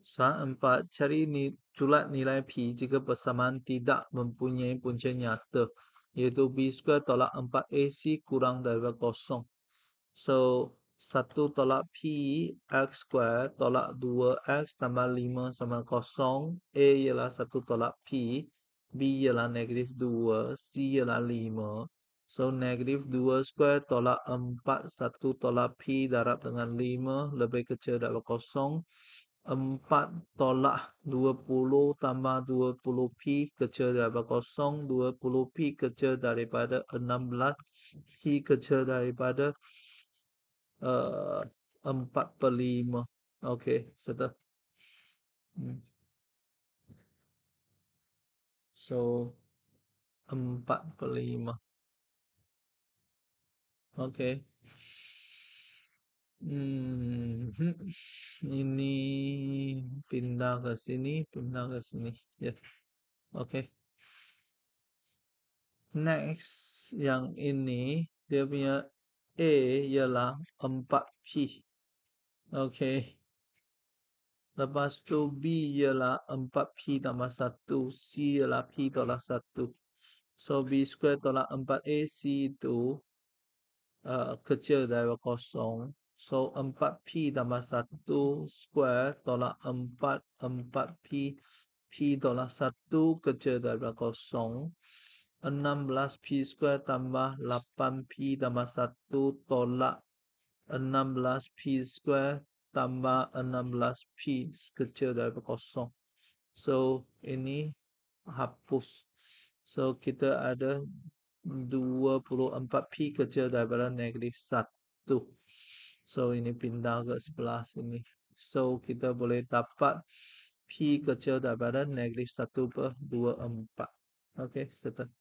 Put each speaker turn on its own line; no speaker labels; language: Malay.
Soalan 4, cari culat nilai P jika persamaan tidak mempunyai punca nyata, iaitu B² tolak 4AC kurang daripada kosong. So, 1 tolak P, X² tolak 2X tambah 5 sama kosong. A ialah 1 tolak P, B ialah negatif 2, C ialah 5. So, negatif 2² tolak 4, 1 tolak P darab dengan 5 lebih kecil daripada kosong. 4 tolak 20 tambah 20P kecil daripada kosong. 20P kecil daripada 16. P kecil daripada 4/5. Okey, settle. So, 4/5. Okey. Ini pindah ke sini, pindah ke sini. Ya. Okey. Next, yang ini dia punya A ialah 4P. Okey. Lepas tu B ialah 4P tambah 1. C ialah P tolak 1. So, B² tolak 4AC itu kecil daripada kosong. So, 4P tambah 1 square tolak 4. 4P. P tolak 1 kecil daripada kosong. 16P² tambah 8P tambah 1 tolak 16P² tambah 16P kecil daripada kosong. So, ini hapus. So, kita ada 24P kecil daripada negatif 1. So, ini pindah ke sebelah sini. So, kita boleh dapat P kecil daripada negatif 1/24. Okey, settle.